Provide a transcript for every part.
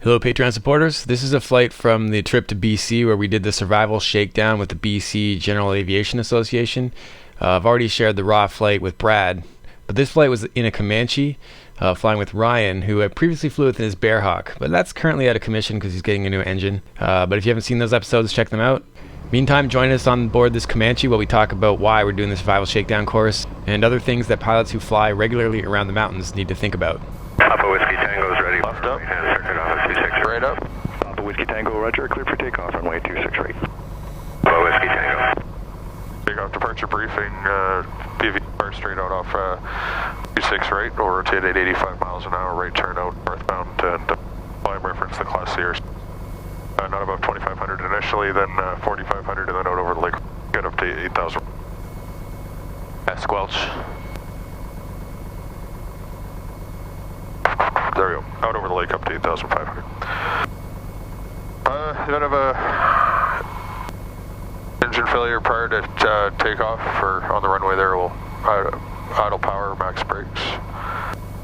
Hello Patreon supporters, this is a flight from the trip to BC where we did the survival shakedown with the BC General Aviation Association. I've already shared the raw flight with Brad, but this flight was in a Comanche, flying with Ryan, who I previously flew with in his Bearhawk, but that's currently out of commission because he's getting a new engine. But if you haven't seen those episodes, check them out. Meantime, join us on board this Comanche while we talk about why we're doing the survival shakedown course and other things that pilots who fly regularly around the mountains need to think about. Papa Whiskey Tango is ready. Left up. And circuit off at 26. Right up. Papa Whiskey Tango, roger. Clear for takeoff, runway 26 right. Papa Whiskey Tango. Takeoff departure briefing. PV bar straight out off 26 right. We'll rotate at 85 miles an hour. Right turn out northbound and climb reference the Class C. Not above 2,500 initially, then 4,500, and then out over the lake. Get up to 8,000. Squelch. There we go. Out over the lake up to 8,500. Event of a engine failure prior to takeoff or on the runway there, we'll idle power, max brakes.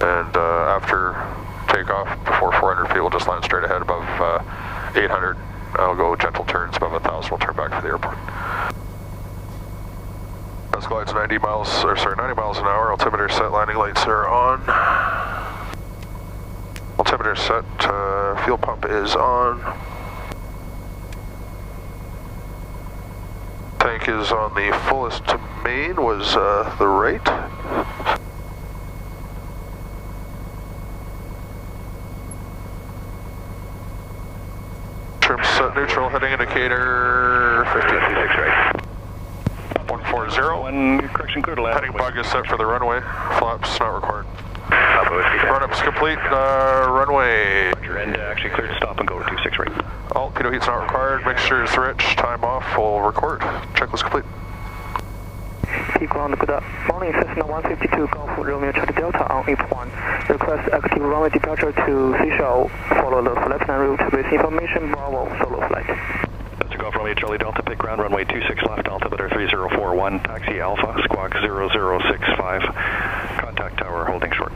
And after takeoff, before 400 feet, we'll just land straight ahead above 800. I'll go gentle turns above 1,000. We'll turn back for the airport. Best glide's 90 miles an hour. Altimeter set, landing lights are on. Altimeter set, fuel pump is on. Tank is on the fullest to main, was the right. Trim set neutral, heading indicator 56 right. 140. One correction clear to land. Heading bug is set for the runway. Flaps not required. Run-up's complete, runway. Roger, and actually clear to stop and go to 26 right. Alt, pitot heat's not required, mixture is rich, time off, we'll record. Checklist complete. Keep ground, good morning, Cessna 152 Golf Romeo Charlie Delta on IP1. Request active runway departure to Seychelles. Follow the left-hand route with information Bravo solo flight. That's a Golf Romeo Charlie Delta, pick ground, runway 26 left, altimeter 3041, taxi Alpha, squawk 0065, contact tower holding short.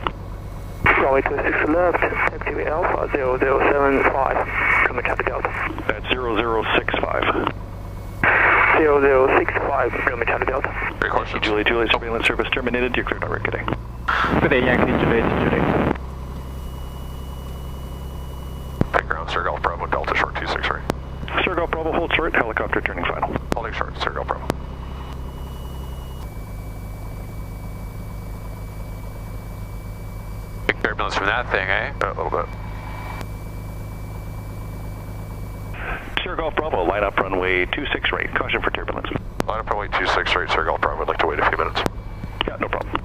Runway 26 left, active Alpha 0075, Comanche Charlie Delta. That's 0065. 0065, Comanche Charlie Delta. Great questions. Julie, surveillance service terminated, you're cleared on today. Good day, Yankee, Julie. Pick ground, Sir Golf Bravo, Delta short 26 right. Sir Golf Bravo, hold short, helicopter turning final. Holding short, Sir Golf Bravo. Big turbulence from that thing, eh? Yeah, a little bit. Sir Golf Bravo, line up runway 26 right, caution for turbulence. Line up runway 26 right, Sir Golf Bravo, I'd like to wait a few minutes. Yeah, no problem.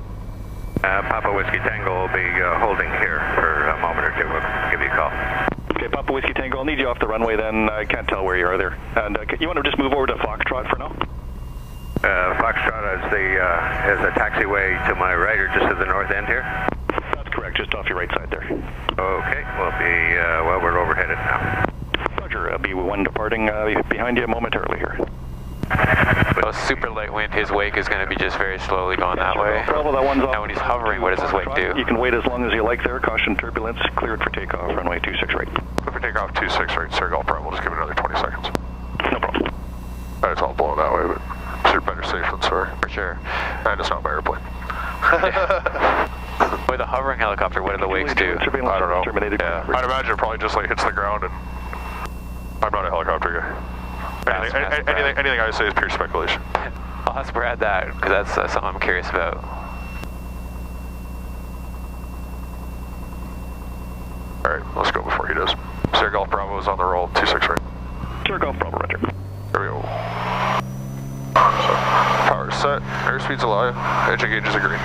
Papa Whiskey Tango will be holding here for a moment or two. We'll give you a call. Okay, Papa Whiskey Tango, I'll need you off the runway then. I can't tell where you are there. And you want to just move over to Foxtrot for now? Foxtrot is the taxiway to my right or just to the north end here? That's correct, just off your right side there. Okay, we'll be, we're overheaded now. Roger, I'll be one departing behind you momentarily here. A super light wind, his wake is going to be just very slowly going that way. Bravo, that one's off. Now when he's hovering, what does his wake do? You can wait as long as you like there. Caution turbulence, cleared for takeoff, runway 26 right. If we take off 26 right, Sir Golf Bravo, we'll just give it another 20 seconds. No problem. It's all blown that way, but it's better safe than sorry. For sure. And it's not my airplane. With a hovering helicopter, what do the wakes do? I don't know. Terminated. Yeah, I'd imagine it probably just like hits the ground and I'm not a helicopter guy. Anything I say is pure speculation. I'll ask Brad that, because that's something I'm curious about. Alright, let's go before he does. Sir Golf Bravo is on the roll, 26 right. Sir Golf Bravo, roger. There we go. Power set, airspeed's alive, engine gauges are green.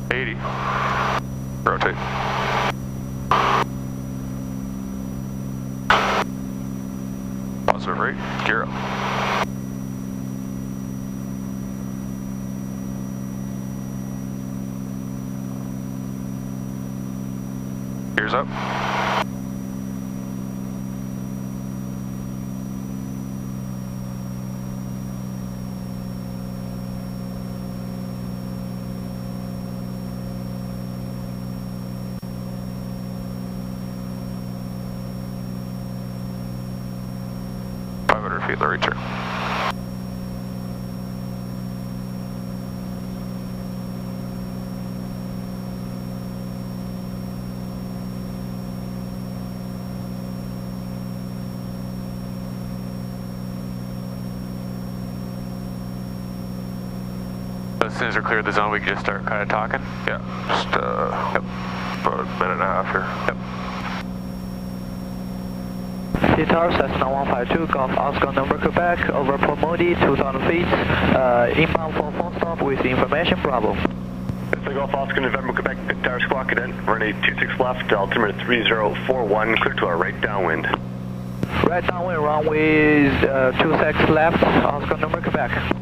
80. Rotate. Positive rate, gear up. Gears up. feet in the right turn. As soon as we're clear of the zone, we can just start kind of talking? Yeah, just yep. About a minute and a half here. Yep. Tower, Cessna 152, Golf Oscar number Quebec, over Port Moody, 2,000 feet, inbound for phone stop with information problem. It's the Golf Oscar November Quebec, Big Tower Squawk Cadet, runway 26 left, altimeter 3041, clear to our right downwind. Right downwind, runway 26 left, Oscar number Quebec.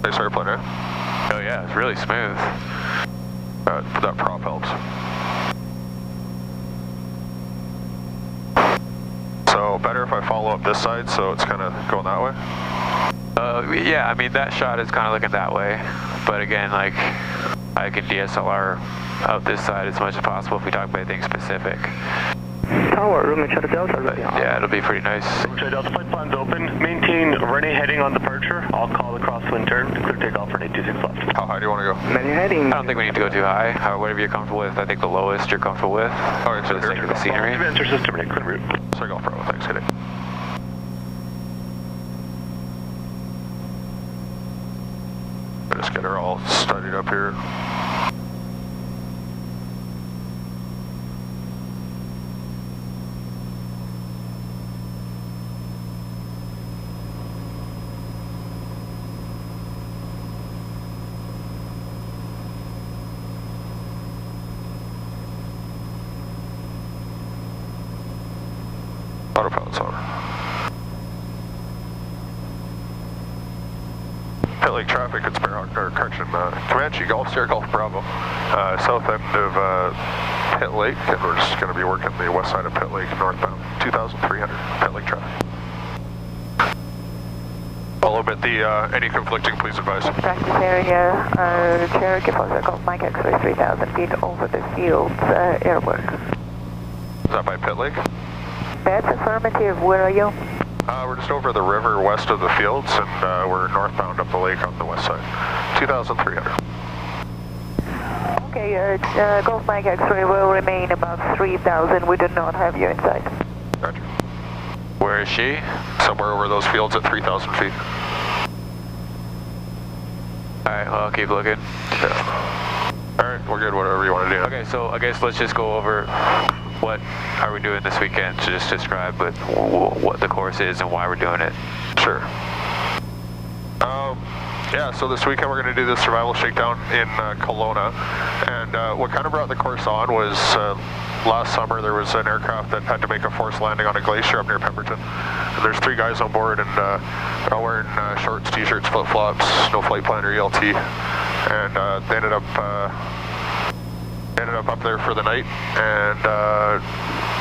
Nice airplane, eh? Oh yeah, it's really smooth. That prop helps. So better if I follow up this side, so it's kind of going that way? Yeah, I mean that shot is kind of looking that way, but again, like I can DSLR out this side as much as possible if we talk about anything specific. Tower, room Charlie Delta, ready on. Yeah, it'll be pretty nice. Charlie Delta, flight plan's open. Maintain runway heading on departure. I'll call the crosswind turn. Clear takeoff for 826 left. How high do you want to go? Manual heading. I don't think we need to go too high. Whatever you're comfortable with. I think the lowest you're comfortable with. Okay, For the sake of the scenery. Enter system, clear route. Sorry, Golf Bravo, thanks, hit it. Just get her all studied up here. Autopilot's on. Pit Lake traffic, it's Comanche Golf Sierra Golf Bravo, south end of Pit Lake, and we're just going to be working the west side of Pit Lake northbound, 2,300 Pit Lake traffic. I'll omit the any conflicting, please advise. Practice area, Cherokee Foster Golf Mike X-ray 3,000 feet over the fields, airwork. Is that by Pit Lake? That's affirmative, where are you? We're just over the river west of the fields, and we're northbound up the lake on the west side. 2,300. Okay, Golf Mike X-ray will remain about 3,000. We do not have you inside. Roger. Where is she? Somewhere over those fields at 3,000 feet. Alright, well, I'll keep looking. Yeah. Alright, we're good, whatever you want to do. Okay, so I guess let's just go over what are we doing this weekend, to just describe what the course is and why we're doing it. Sure. Yeah, so this weekend we're going to do the survival shakedown in Kelowna, and what kind of brought the course on was last summer there was an aircraft that had to make a forced landing on a glacier up near Pemberton, and there's 3 guys on board, and they're all wearing shorts, t-shirts, flip-flops, no flight plan or ELT, and they ended up there for the night, and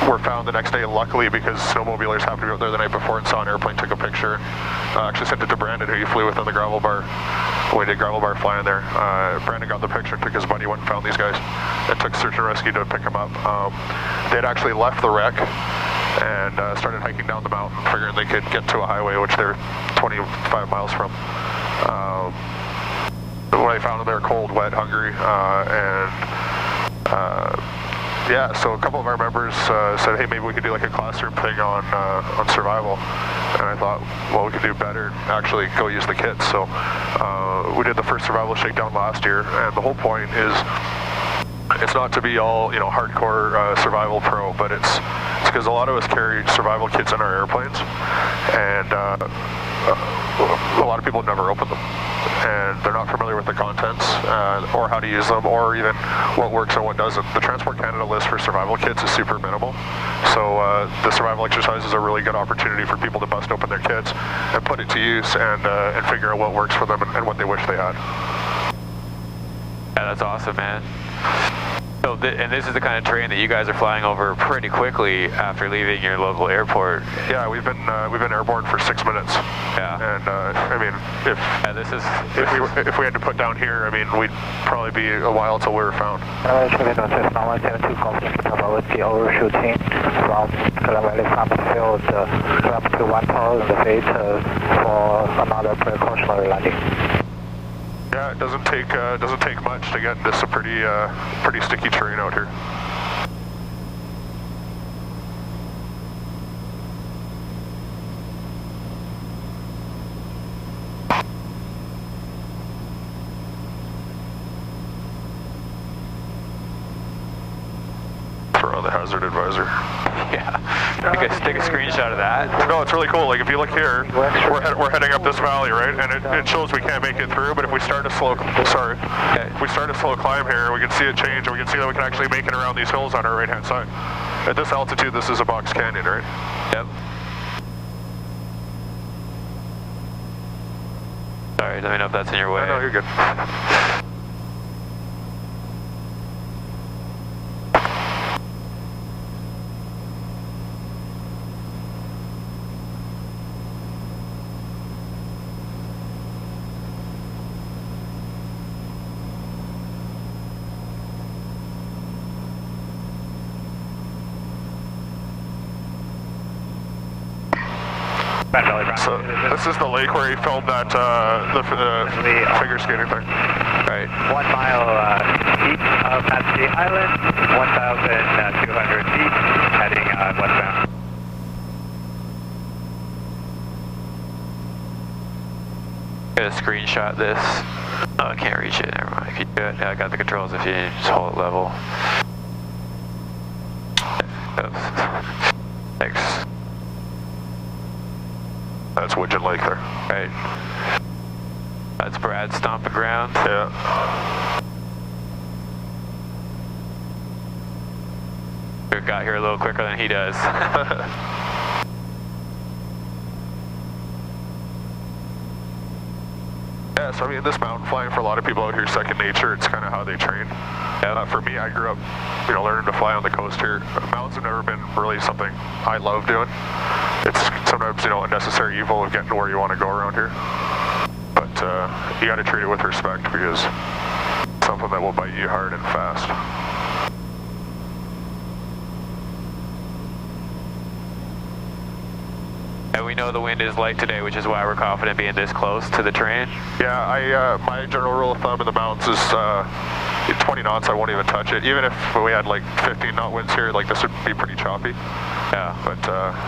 were found the next day, luckily, because snowmobilers happened to be out there the night before and saw an airplane, took a picture, actually sent it to Brandon, who he flew with on the gravel bar, when we did gravel bar flying there. Brandon got the picture, took his buddy, went and found these guys, and took search and rescue to pick them up. They had actually left the wreck and started hiking down the mountain, figuring they could get to a highway, which they're 25 miles from. When I found them, they were cold, wet, hungry, yeah, so a couple of our members said, hey, maybe we could do like a classroom thing on survival, and I thought, well, we could do better, actually go use the kits. So we did the first survival shakedown last year, and the whole point is it's not to be all, you know, hardcore survival pro, but it's because a lot of us carry survival kits in our airplanes, and a lot of people have never opened them. and they're not familiar with the contents or how to use them, or even what works and what doesn't. The Transport Canada list for survival kits is super minimal, so the survival exercise is a really good opportunity for people to bust open their kits and put it to use and figure out what works for them and what they wish they had. Yeah, that's awesome, man. So, and this is the kind of terrain that you guys are flying over pretty quickly after leaving your local airport. Yeah, we've been airborne for 6 minutes. Yeah. And I mean, if we had to put down here, I mean, we'd probably be a while till we were found. Shakedown Cessna 172 confirmed capability overshooting from Valley Farm Field up to 1,000 feet for another precautionary landing. Yeah, it doesn't take much to get into some pretty sticky terrain out here. Throw on the hazard advisor. Yeah. Take a screenshot of that. No, it's really cool. Like if you look here, we're heading up this valley, right? And it shows we can't make it through. But if we start a slow, if we start a slow climb here, we can see it change, and we can see that we can actually make it around these hills on our right-hand side. At this altitude, this is a box canyon, right? Yep. Sorry, let me know if that's in your way. No, you're good. So this is the lake where he filmed that the figure skating thing. Right. 1 mile east of Patsy Island, 1,200 feet, heading westbound. Gonna screenshot this. Oh, I can't reach it. Never mind. If you do it, yeah, I got the controls. If you just hold it level. Oops. Thanks. That's Widgeon Lake there. Right. That's Brad stomping ground. Yeah. We got here a little quicker than he does. Yeah, so I mean, this mountain flying for a lot of people out here is second nature. It's kind of how they train. For me, I grew up, learning to fly on the coast here. Mountains have never been really something I love doing. It's sometimes, a necessary evil of getting to where you want to go around here. But you got to treat it with respect because it's something that will bite you hard and fast. And we know the wind is light today, which is why we're confident being this close to the terrain. Yeah, my general rule of thumb in the mountains is 20 knots, I won't even touch it. Even if we had like 15 knot winds here, like this would be pretty choppy. Yeah, but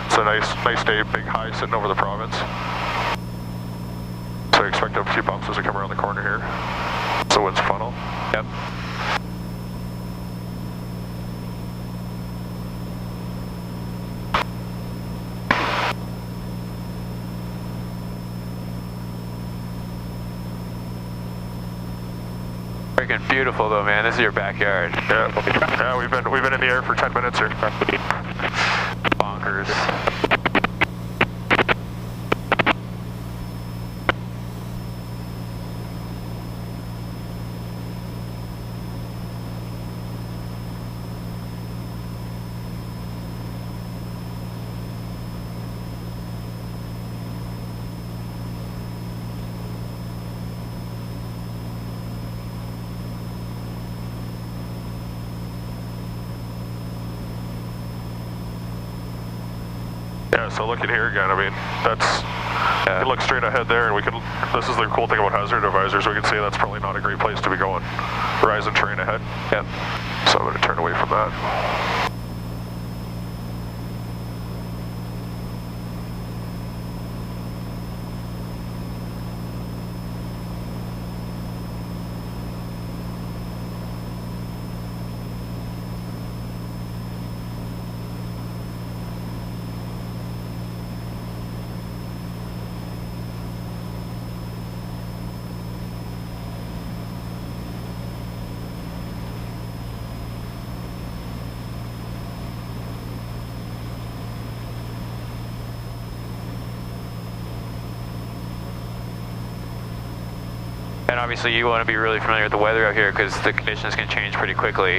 it's a nice day, big high sitting over the province. So I expect a few bumps as we come around the corner here. So wind's funnel. Yep. Freaking beautiful though, man. This is your backyard. Yeah, we've been in the air for 10 minutes here. Bonkers. Yeah, so looking here again, I mean, you can look straight ahead there, and this is the cool thing about hazard advisors, we can see that's probably not a great place to be going. Horizon terrain ahead. Yep. So I'm going to turn away from that. And obviously you want to be really familiar with the weather out here because the conditions can change pretty quickly.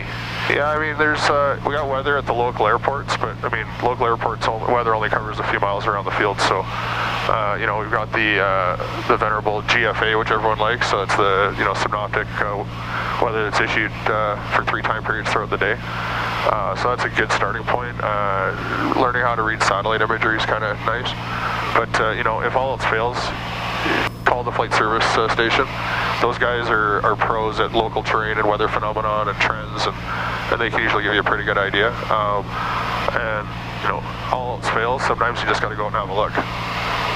Yeah, I mean, there's we got weather at the local airports, but I mean, local airports weather only covers a few miles around the field. So, you know, we've got the venerable GFA, which everyone likes. So it's the synoptic weather that's issued for 3 time periods throughout the day. So that's a good starting point. Learning how to read satellite imagery is kind of nice. But you know, if all else fails, call the flight service station. Those guys are pros at local terrain and weather phenomenon and trends, and they can usually give you a pretty good idea. And you know, all else fails, sometimes you just got to go out and have a look.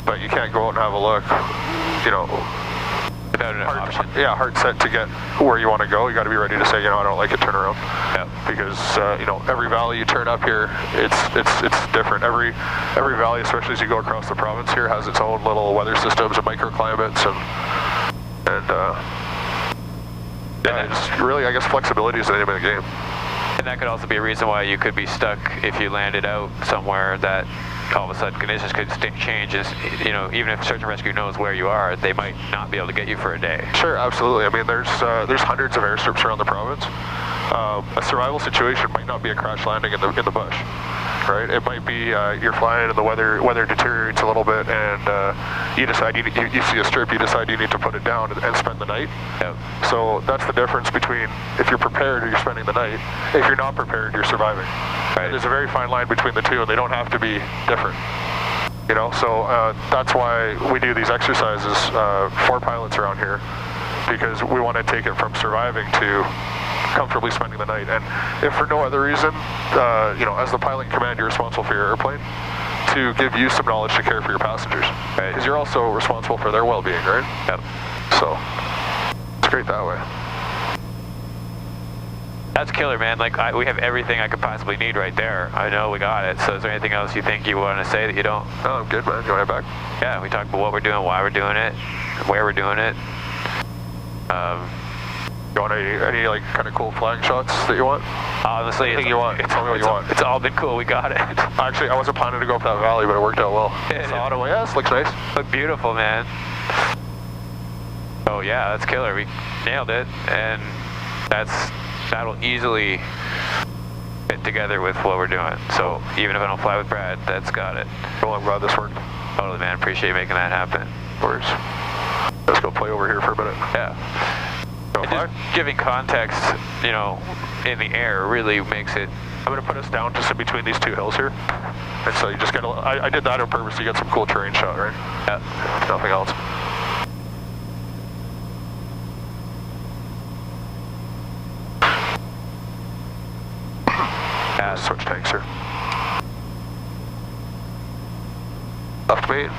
But you can't go out and have a look, you know, without an option. Yeah, hard set to get where you want to go. You got to be ready to say, you know, I don't like it, turn around. Yeah. Because you know, every valley you turn up here, it's different. Every valley, especially as you go across the province here, has its own little weather systems and microclimates and yeah, just really, I guess flexibility is the name of the game. And that could also be a reason why you could be stuck if you landed out somewhere that all of a sudden conditions could change. Is, you know, even if search and rescue knows where you are, they might not be able to get you for a day. Sure, absolutely. I mean, there's hundreds of airstrips around the province. A survival situation might not be a crash landing in the bush, right? It might be you're flying and the weather deteriorates a little bit, and you decide you see a strip, you decide you need to put it down and spend the night. Yep. So that's the difference between if you're prepared or you're spending the night. If you're not prepared, you're surviving. Right. There's a very fine line between the two, and they don't have to be different. You know, so that's why we do these exercises for pilots around here, because we want to take it from surviving to comfortably spending the night. And if for no other reason, you know, as the pilot in command, you're responsible for your airplane, to give you some knowledge to care for your passengers. Right. Because you're also responsible for their well-being, right? Yep. So it's great that way. That's killer, man. Like, we have everything I could possibly need right there. I know we got it. So is there anything else you think you want to say that you don't? No, I'm good, man. You want it back? Yeah, we talked about what we're doing, why we're doing it, where we're doing it. You want any like kind of cool flying shots that you want? Honestly, Anything you want. Tell me what you want. It's all been cool. We got it. Actually, I wasn't planning to go up that valley, but it worked out well. Yeah, so Ottawa, yeah, this looks nice. Look beautiful, man. Oh yeah, that's killer. We nailed it, and that'll easily fit together with what we're doing. So even if I don't fly with Brad, that's got it. Well, I'm glad this worked. Totally, man. Appreciate you making that happen. Works. Let's go play over here for a minute. Yeah. And just giving context, you know, in the air really makes it. I'm going to put us down just in between these two hills here. And so you just get I did that on purpose to get some cool terrain shot, right? Yeah. Nothing else. Yeah. Switch tanks here. Left main.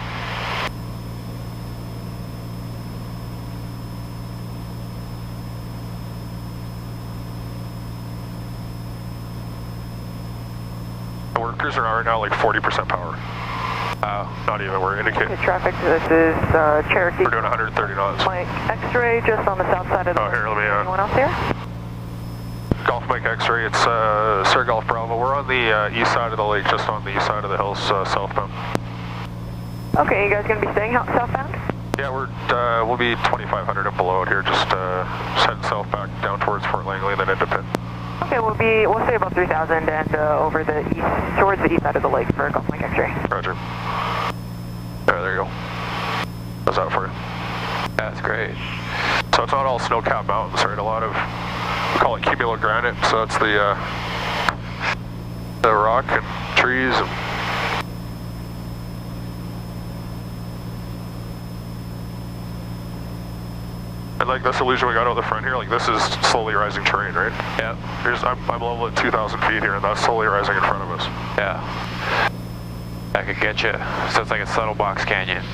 The workers are right now like 40% power. Not even, we're indicating. Okay, traffic, this is Cherokee. We're doing 130 knots. Mike X-ray just on the south side of the... Oh, here, let me... Anyone else here? Golf Mike X-ray, it's Sir Golf Bravo. We're on the east side of the lake, just on the east side of the hills, southbound. Okay, you guys going to be staying out southbound? Yeah, we'll be 2,500 and below out here, just heading south back down towards Fort Langley and then into Pitt. Okay, we'll stay about 3,000 and over the east, towards the east side of the lake for Golf Mike X-ray. Roger. There you go. How's that for you? That's great. So it's not all snow-capped mountains, right? A lot of, we call it cumulogranite, so that's the rock and trees and like this illusion we got out the front here, like this is slowly rising terrain, right? Yeah. I'm level at 2,000 feet here, and that's slowly rising in front of us. Yeah. That could get you. So it's like a subtle box canyon.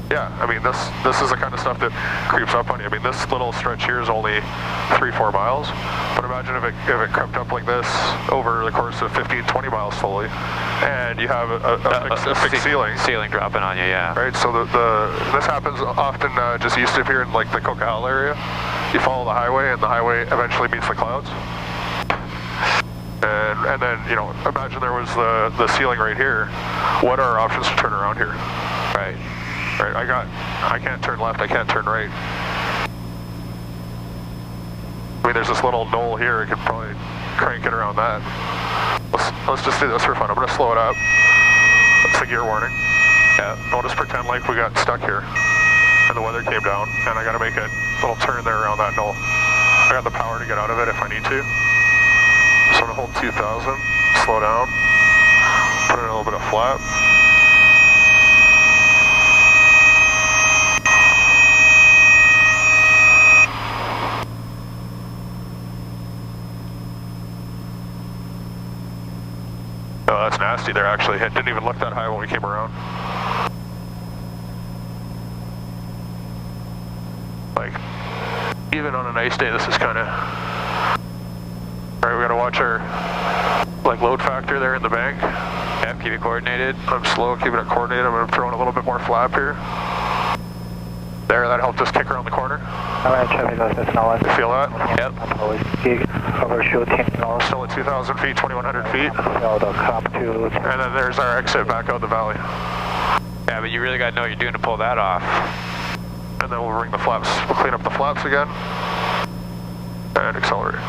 Yeah, I mean, this is the kind of stuff that creeps up on you. I mean, this little stretch here is only 3-4 miles, but imagine if it crept up like this over the course of 15-20 miles slowly, and you have a fixed ceiling. Ceiling dropping on you, yeah. Right, so this happens often just east of here in like the Coquihalla area. You follow the highway, and the highway eventually meets the clouds. And then, you know, imagine there was the ceiling right here. What are our options to turn around here? Right. Right, I can't turn left, I can't turn right. mean, there's this little knoll here. I could probably crank it around that. Let's just do this for fun. I'm gonna slow it up. That's the gear warning. Yeah. I'll just pretend like we got stuck here and the weather came down, and I gotta make a little turn there around that knoll. I got the power to get out of it if I need to. So I'm gonna hold 2,000, slow down, put in a little bit of flap. Oh, that's nasty there actually. It didn't even look that high when we came around. Like, even on a nice day, this is kind of... Alright, we gotta watch our, like, load factor there in the bank. Yep, keep it coordinated. I'm slow, keeping it coordinated. I'm gonna throw in a little bit more flap here. There, that helped us kick around the corner. Alright, traffic license now. You feel that? Yep. Overshooting north. Still at 2,000 feet, 2,100 feet. And then there's our exit back out the valley. Yeah, but you really got to know what you're doing to pull that off. And then we'll ring the flaps. We'll clean up the flaps again. And accelerate.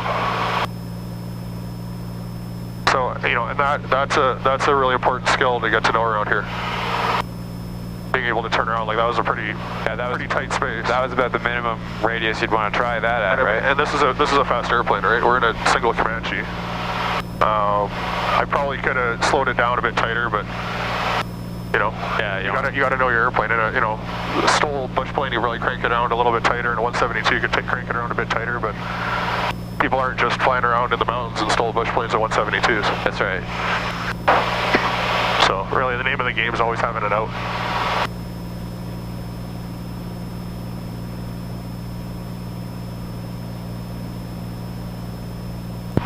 So, you know, and that's a really important skill to get to know around here. Being able to turn around, like that was a pretty tight space. That was about the minimum radius you'd want to try that at, right? And this is a fast airplane, right? We're in a single Comanche. I probably could have slowed it down a bit tighter, but you know, yeah, you gotta know your airplane. In a STOL bush plane, you really crank it around a little bit tighter. In a 172, you could crank it around a bit tighter, but people aren't just flying around in the mountains in STOL bush planes at 172s. That's right. So really, the name of the game is always having it out.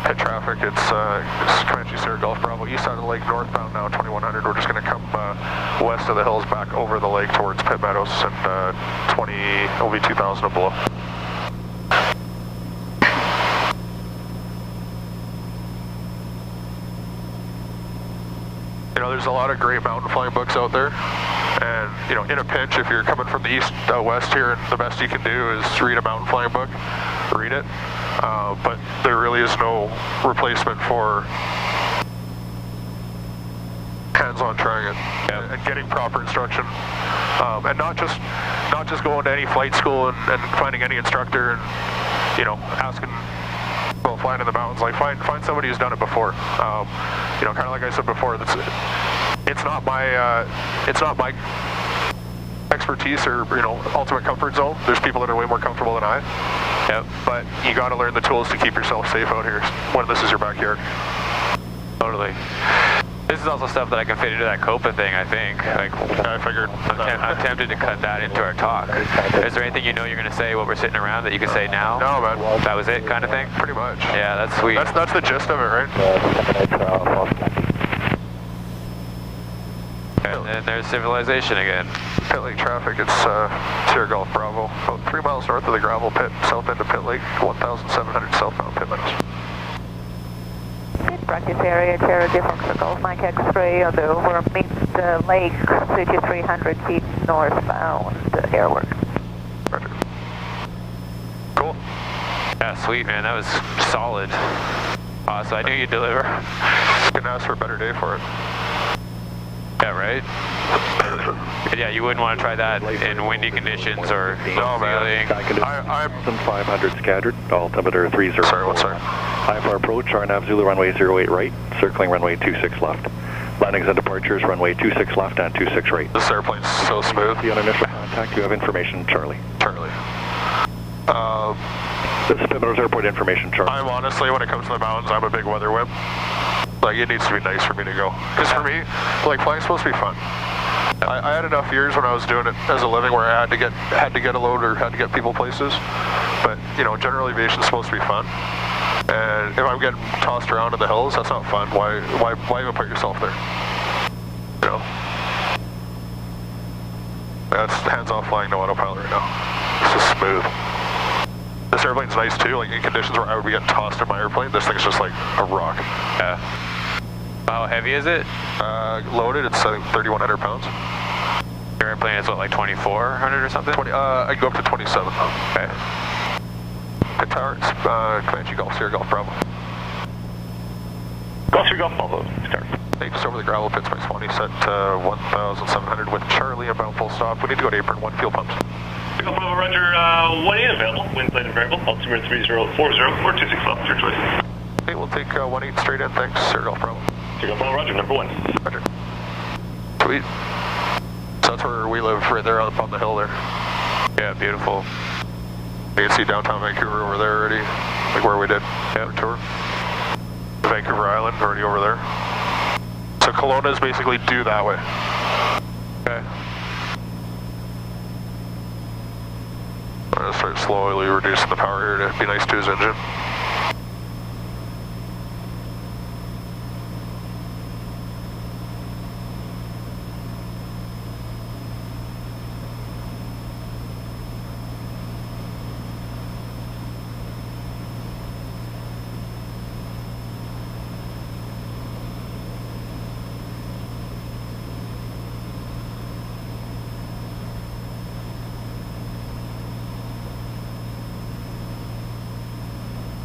Hit traffic, it's Comanche Sierra Golf Bravo, east side of the lake, northbound now, 2100. We're just going to come west of the hills, back over the lake towards Pit Meadows, and it'll be 2,000 and below. You know, there's a lot of great mountain flying books out there, and you know, in a pinch, if you're coming from the east west here, the best you can do is read a mountain flying book, read it. But there really is no replacement for hands-on trying it and getting proper instruction, and not just going to any flight school and finding any instructor and you know asking about flying in the mountains. Like find somebody who's done it before. You know, kind of like I said before, it's not my expertise or you know ultimate comfort zone. There's people that are way more comfortable than I. Yep. But you got to learn the tools to keep yourself safe out here when this is your backyard. Totally. This is also stuff that I can fit into that Copa thing, I think. Like, I figured. I'm tempted to cut that into our talk. Is there anything you know you're going to say while we're sitting around that you can say now? No, man. That was it, kind of thing? Pretty much. Yeah, that's sweet. That's the gist of it, right? And then there's civilization again. Pit Lake traffic, it's Sierra Golf Bravo, about 3 miles north of the gravel pit, south end of Pit Lake, 1,700 southbound Pit Meadows. Practice area, Cherokee Foxtrot Golf Mike X-ray on the over mid-lake, 3,300 feet northbound airwork. Roger. Cool. Yeah, sweet, man. That was solid. Awesome. I knew you'd deliver. Couldn't ask for a better day for it. Yeah, right? Yeah, you wouldn't want to try that in windy conditions or no, man. I'm 500 scattered, altimeter 30. Sorry, one second. IFR approach, RNAV Zulu runway 08 right, circling runway 26 left. Landings and departures runway 26 left and 26 right. This airplane's so smooth. On initial contact, you have information, Charlie. Charlie. This is Pit Meadows Airport information, Charlie. I'm honestly, when it comes to the mountains, I'm a big weather whip. Like, it needs to be nice for me to go. Because for me, like, flying's supposed to be fun. I had enough years when I was doing it as a living where I had to get a load or had to get people places. But, you know, general aviation's supposed to be fun. And if I'm getting tossed around in the hills, that's not fun. Why even put yourself there? You know? That's hands-off flying, no autopilot right now. It's just smooth. This airplane's nice too, like in conditions where I would be getting tossed in my airplane, this thing's just like a rock. Yeah. How heavy is it? Loaded, it's I think 3,100 pounds. Your airplane is what, like 2,400 or something? I go up to 27. Okay. At Tower, it's Comanche Golf, Sierra Golf Bravo. Golf Sierra Golf Bravo, start. Hey, just over the gravel pits by Swanee, set 1,700 with Charlie, about full stop. We need to go to apron 1, fuel pumps. Sierra Golf Bravo, roger, 1-8 available, wind blade and variable, altimeter 3040 or 26 left, your choice. Okay, we'll take 1-8 straight in, thanks, Sierra Golf Bravo. Sierra Golf Bravo, roger, number 1. Roger. Sweet. So that's where we live, right there up on the hill there. Yeah, beautiful. You can see downtown Vancouver over there already, like where we did the tour. Vancouver Island already over there. So Kelowna's basically due that way. Okay. I'm gonna start slowly reducing the power here to be nice to his engine.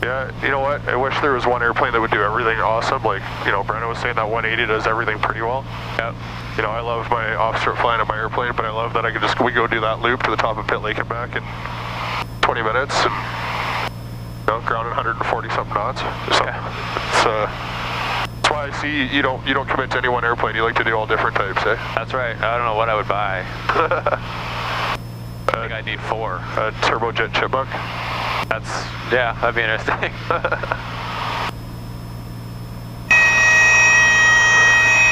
Yeah, you know what? I wish there was one airplane that would do everything awesome. Like, you know, Brennan was saying that 180 does everything pretty well. Yep. You know, I love my off-strip flying on my airplane, but I love that I could we go do that loop to the top of Pitt Lake and back in 20 minutes and, you know, ground at 140 something knots. So, that's why I see you don't commit to any one airplane. You like to do all different types, eh? That's right. I don't know what I would buy. I think I'd need 4. A turbojet Chipmunk. Yeah, that'd be interesting.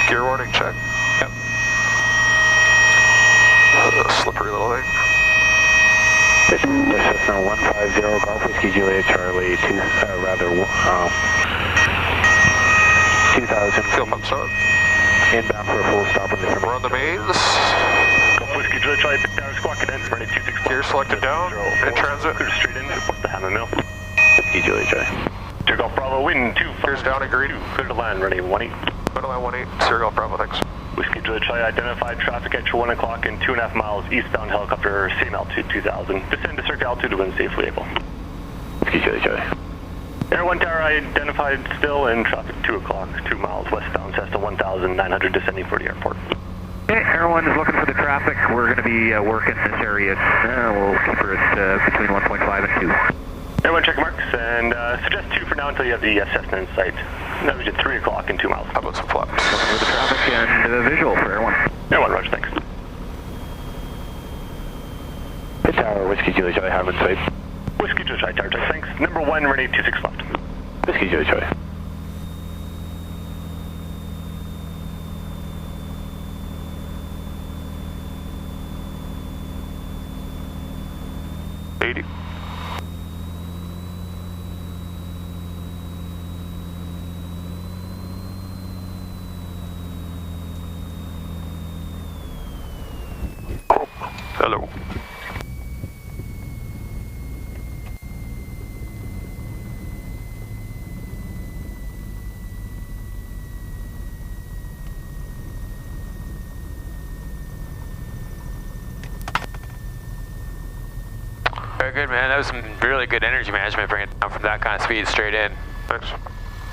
Gear warning check. Yep. Slippery little thing. This is Cessna 150 Golf Whiskey Juliet Charlie 2000. Fuel pumps on. Inbound for a full stop on the We're on the mains. Golf Whiskey Juliet Charlie, down, squawk it in, ready 26. Gear selected down, in transit. Clear straight in, what's the hammer mill? Whiskey Juliet Charlie. Sierra Golf Bravo, wind 2. Gears down, agreed. Clear to land, ready 1-8. Go to line 1-8, Sierra Golf Bravo, thanks. Whiskey Juliet Charlie, identified traffic at 1 o'clock and 2.5 miles eastbound helicopter, same altitude 2000. Descend to circuit altitude to wind safely able. Whiskey Juliet Charlie. Air 1 Tower identified still in traffic 2 o'clock, 2 miles westbound, Cessna 1900 descending for the airport. Okay, Air 1 is looking for the traffic. We're going to be working this area. We'll keep her at between 1.5 and 2. Air 1 check marks and suggest 2 for now until you have the Cessna in sight. That was at 3 o'clock in 2 miles. How about some flaps? Looking for the traffic and visual for Air 1. Air 1, roger, thanks. Pitt Tower, Whiskey Juliet Charlie, Harmon site. Whiskey Juliet Charlie, Tower check, thanks. Number 1, ready 26 left. Whiskey Juliet Charlie. Hello. Very good, man. That was some really good energy management, bringing it down from that kind of speed straight in. Thanks.